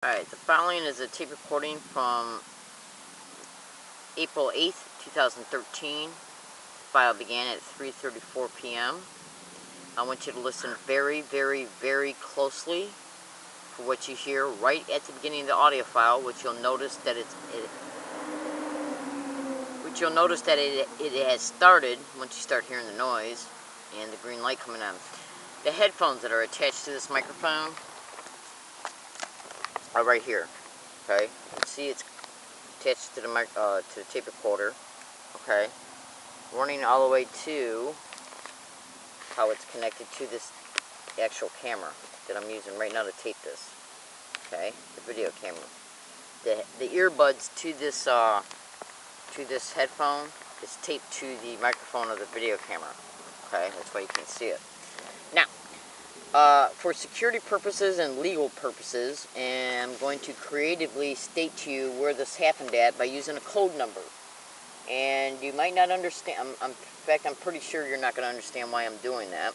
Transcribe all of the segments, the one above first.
Alright, the following is a tape recording from April 8th, 2013. The file began at 3:34 p.m. I want you to listen very, very, very closely for what you hear right at the beginning of the audio file, which you'll notice that it has started once you start hearing the noise and the green light coming on. The headphones that are attached to this microphone are right here. Okay, you can see it's attached to the tape recorder. Okay, running all the way to how it's connected to this actual camera that I'm using right now to tape this. Okay, the video camera. The earbuds to this headphone is taped to the microphone of the video camera. Okay, that's why you can't see it. Now, for security purposes and legal purposes, I'm going to creatively state to you where this happened at by using a code number. And you might not understand, in fact, I'm pretty sure you're not going to understand why I'm doing that.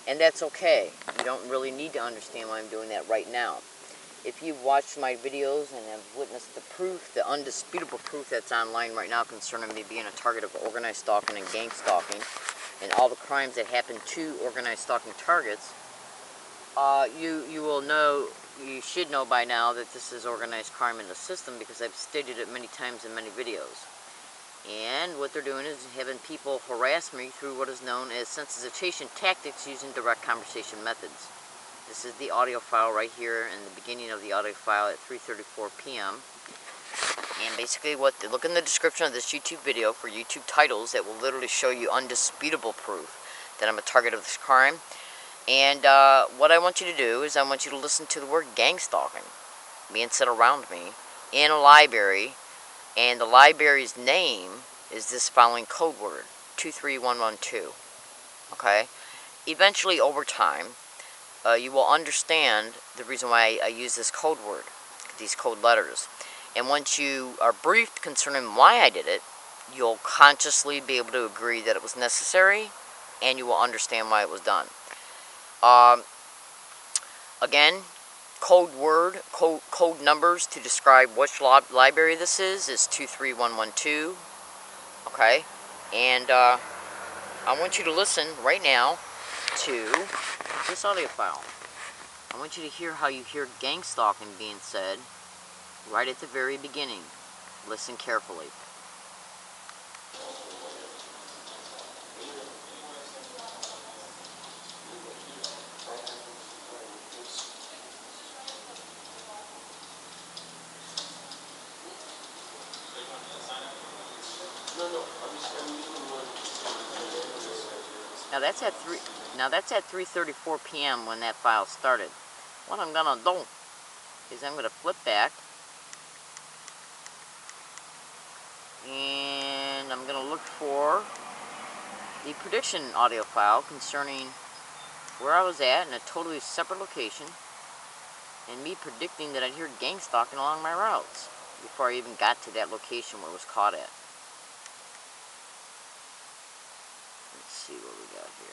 And that's okay. You don't really need to understand why I'm doing that right now. If you've watched my videos and have witnessed the proof, the undisputable proof that's online right now concerning me being a target of organized stalking and gang stalking, and all the crimes that happen to organized stalking targets, you should know by now that this is organized crime in the system, because I've stated it many times in many videos. And what they're doing is having people harass me through what is known as sensitization tactics using direct conversation methods. This is the audio file right here in the beginning of the audio file at 3:34 p.m. And basically look in the description of this YouTube video for YouTube titles that will literally show you undisputable proof that I'm a target of this crime. And what I want you to do is I want you to listen to the word gang stalking being said around me in a library, and the library's name is this following code word, 23112. Okay? Eventually, over time, you will understand the reason why I use this code word, these code letters. And once you are briefed concerning why I did it, you'll consciously be able to agree that it was necessary, and you will understand why it was done. Again, code numbers to describe which library this is 23112. Okay? And I want you to listen right now to this audio file. I want you to hear how you hear gang stalking being said right at the very beginning. Listen carefully. Now that's at 3:34 p.m. when that file started. What I'm gonna do is I'm gonna flip back, and I'm gonna look for the prediction audio file concerning where I was at in a totally separate location, and me predicting that I'd hear gang stalking along my routes before I even got to that location where it was caught at. Let's see what we got here.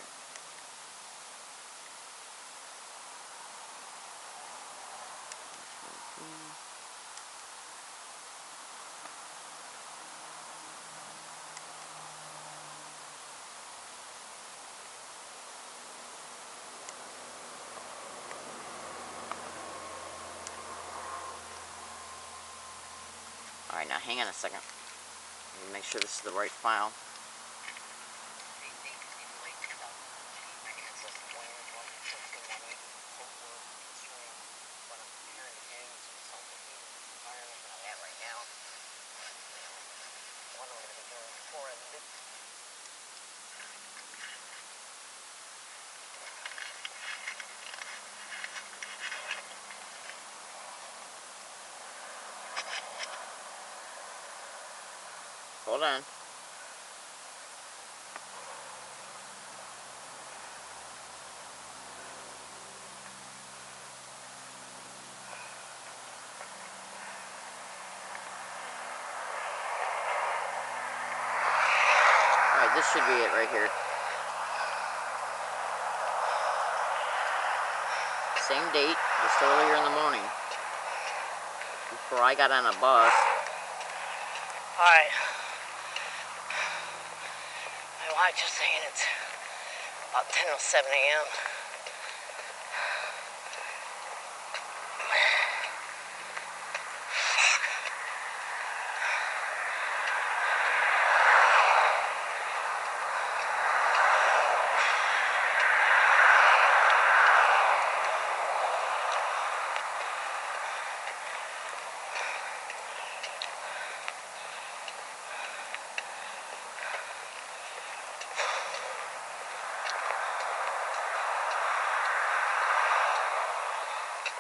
Alright, now hang on a second. Let me make sure this is the right file. Hold on. Alright, this should be it right here. Same date, just earlier in the morning. before I got on a bus. Alright. My watch is saying it's about 10:07 a.m.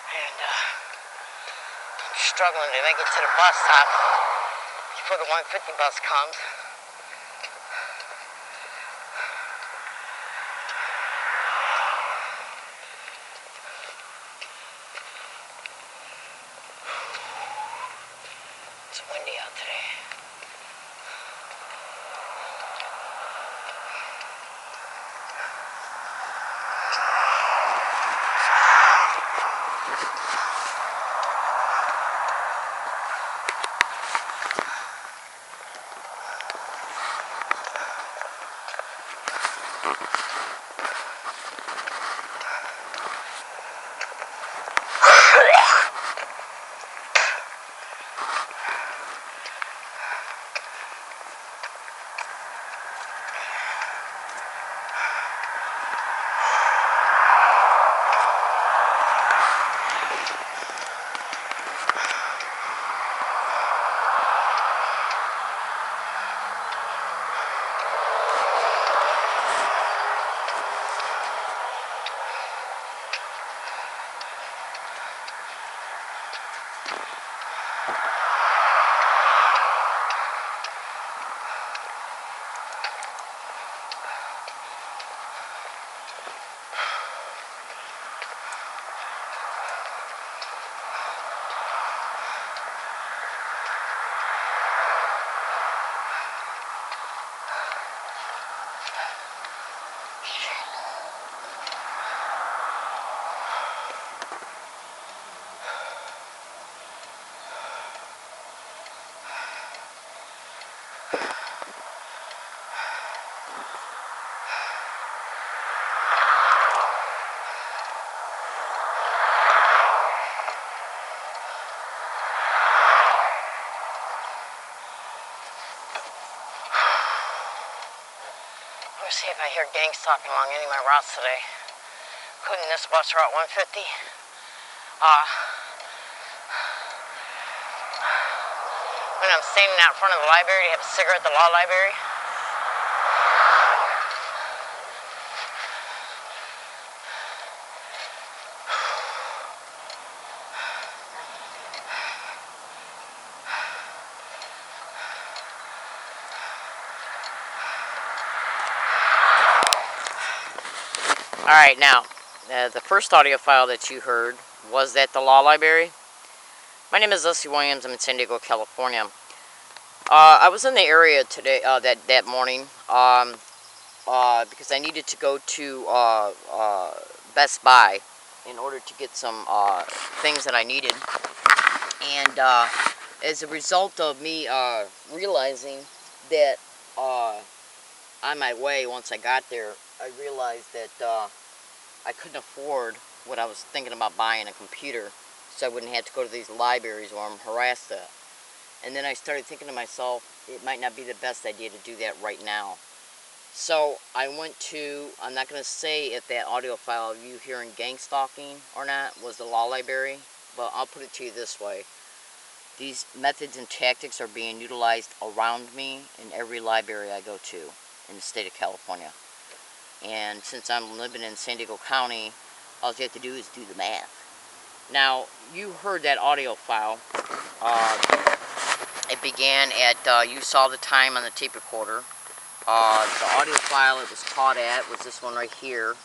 And I'm struggling to make it to the bus stop before the 150 bus comes. It's windy out today. Let's see if I hear gangs talking along any of my routes today, including this bus route 150. When I'm standing out front of the library to have a cigarette at the law library. Alright, now, the first audio file that you heard was at the law library. My name is Leslie Williams. I'm in San Diego, California. I was in the area today, that morning, because I needed to go to Best Buy in order to get some things that I needed. And as a result of me realizing that on my way, once I got there, I realized that I couldn't afford what I was thinking about buying, a computer, so I wouldn't have to go to these libraries where I'm harassed at. And then I started thinking to myself, it might not be the best idea to do that right now. So I went to, I'm not going to say if that audio file of you hearing gang stalking or not was the law library, but I'll put it to you this way. These methods and tactics are being utilized around me in every library I go to in the state of California. And since I'm living in San Diego County, all you have to do is do the math. Now, you heard that audio file. It began at, you saw the time on the tape recorder. The audio file it was caught at was this one right here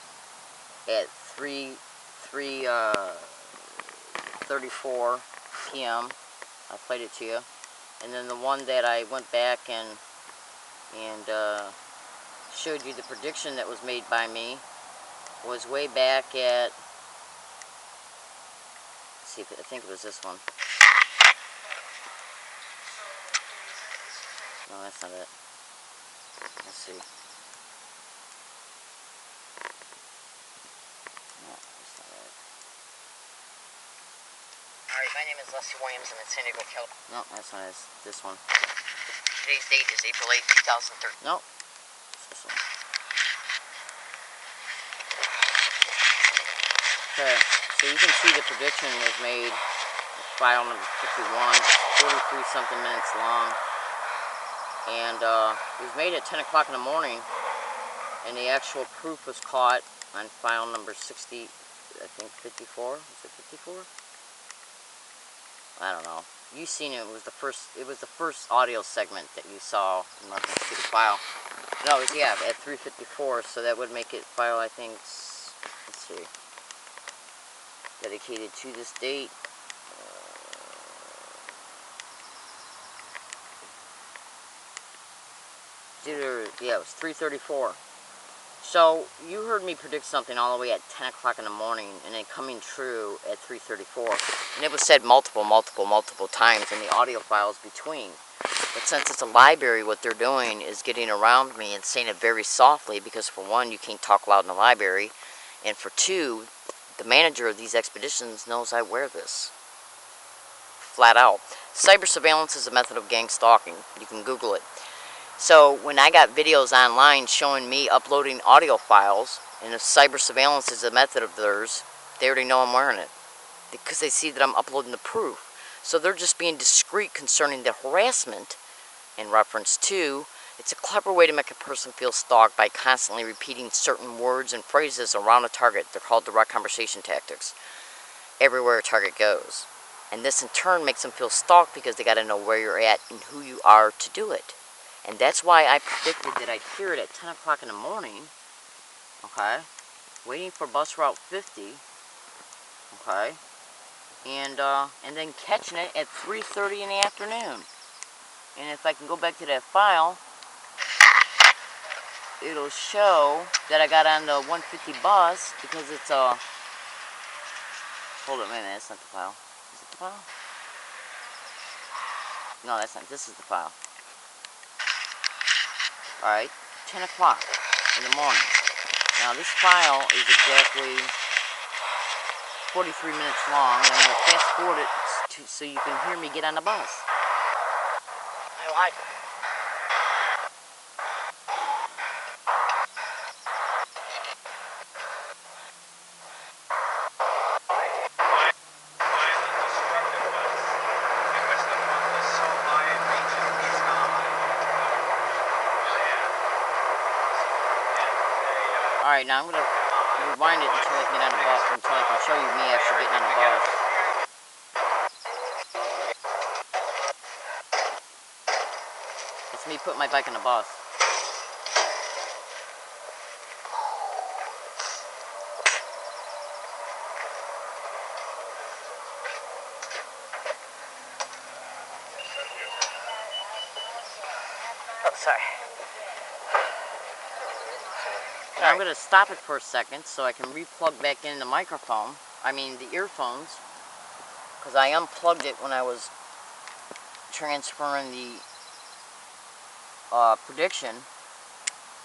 at 3:34 p.m. I played it to you. And then the one that I went back and showed you the prediction that was made by me was way back at, let's see, I think it was this one. No, that's not it. Let's see. No, that's not it. Alright, my name is Leslie Williams. I'm in San Diego, California. No, that's not it. It's this one. Today's date is April 8, 2013. No, it's this one. Okay, so you can see the prediction was made, file number 51, 43 something minutes long, and it was made at 10 o'clock in the morning, and the actual proof was caught on file number 60, I think 54, is it 54? I don't know. You seen it, it was the first audio segment that you saw in reference to the file. No, it was, yeah, at 3:54, so that would make it file, I think, let's see, dedicated to this date. Yeah, it was 3:34. So you heard me predict something all the way at 10 o'clock in the morning, and then coming true at 3:34, and it was said multiple times in the audio files between. But since it's a library, what they're doing is getting around me and saying it very softly, because for one, you can't talk loud in the library, and for two, the manager of these expeditions knows I wear this. Flat out. Cyber surveillance is a method of gang stalking. You can Google it. So when I got videos online showing me uploading audio files, and if cyber surveillance is a method of theirs, they already know I'm wearing it, because they see that I'm uploading the proof. So they're just being discreet concerning the harassment in reference to, it's a clever way to make a person feel stalked by constantly repeating certain words and phrases around a target. They're called direct conversation tactics, everywhere a target goes. And this in turn makes them feel stalked because they got to know where you're at and who you are to do it. And that's why I predicted that I'd hear it at 10 o'clock in the morning, okay, waiting for bus route 50, okay, and then catching it at 3:30 in the afternoon. And if I can go back to that file, it'll show that I got on the 150 bus, because it's a, hold on, wait a minute, that's not the file. Is it the file? No, that's not, this is the file. Alright, 10 o'clock in the morning. Now this file is exactly 43 minutes long, and I'm going to fast forward it so you can hear me get on the bus. I like it. Alright, now I'm going to rewind it until I can get on the bus, until I can show you me actually getting on the bus. It's me putting my bike on the bus. Oh, sorry. Now I'm going to stop it for a second so I can re-plug back in the microphone, the earphones, because I unplugged it when I was transferring the prediction,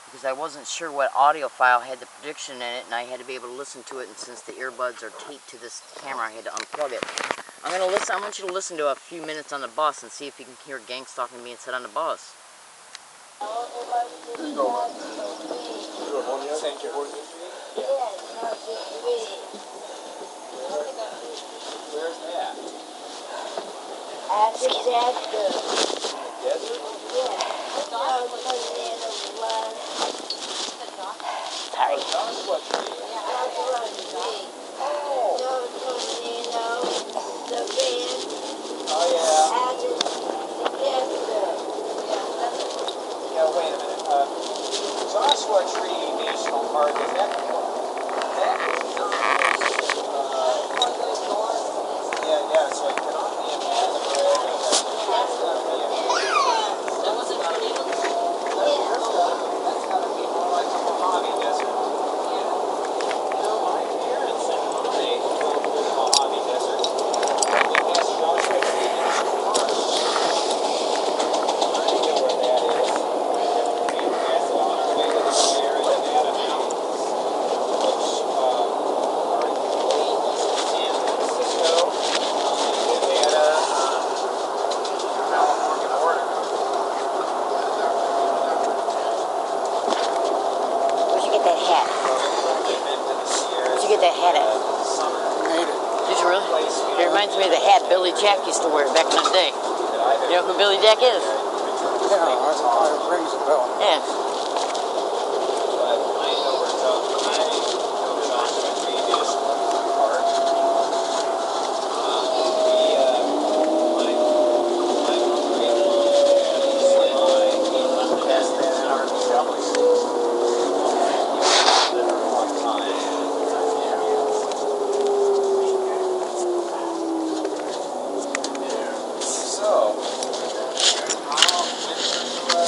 because I wasn't sure what audio file had the prediction in it, and I had to be able to listen to it, and since the earbuds are taped to this camera, I had to unplug it. I want you to listen to a few minutes on the bus and see if you can hear gang stalking being said on the bus. Where's that? After that, Desert? Sorry. Joshua Tree. Oh, yeah. Yeah, wait a minute. Joshua Tree National Park, is that is yeah, so it cannot be in Asbury. That's gotta be in that's gotta be more like a Mojave Desert. You know, my parents and I go to the Mojave Desert. I think that's Joshua Tree National hat Billy Jack used to wear back in the day. You know who Billy Jack is? Yeah, it rings a bell. Yeah.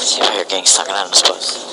See if I hear gangs talking out on this bus.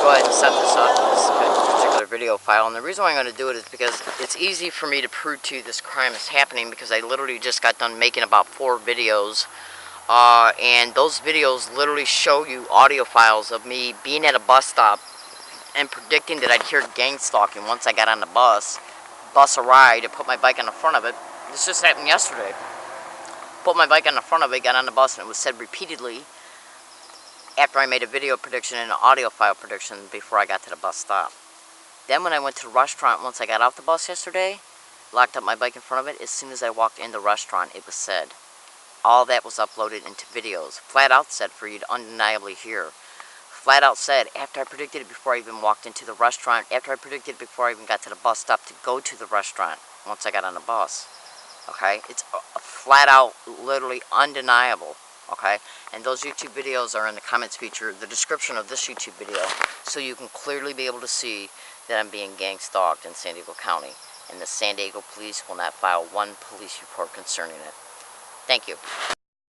Go ahead and set this up, this particular video file, and the reason why I'm going to do it is because it's easy for me to prove to you this crime is happening, because I literally just got done making about 4 videos, and those videos literally show you audio files of me being at a bus stop and predicting that I'd hear gang stalking once I got on the bus a ride, and put my bike on the front of it. This just happened yesterday. Put my bike on the front of it, got on the bus, and it was said repeatedly after I made a video prediction and an audio file prediction before I got to the bus stop. Then when I went to the restaurant, once I got off the bus yesterday, locked up my bike in front of it, as soon as I walked in the restaurant, it was said. All that was uploaded into videos. Flat out said for you to undeniably hear. Flat out said, after I predicted it before I even walked into the restaurant, after I predicted it before I even got to the bus stop to go to the restaurant, once I got on the bus. Okay? It's a flat out, literally undeniable. Okay, and those YouTube videos are in the comments feature, the description of this YouTube video, so you can clearly be able to see that I'm being gang stalked in San Diego County, and the San Diego police will not file one police report concerning it. Thank you.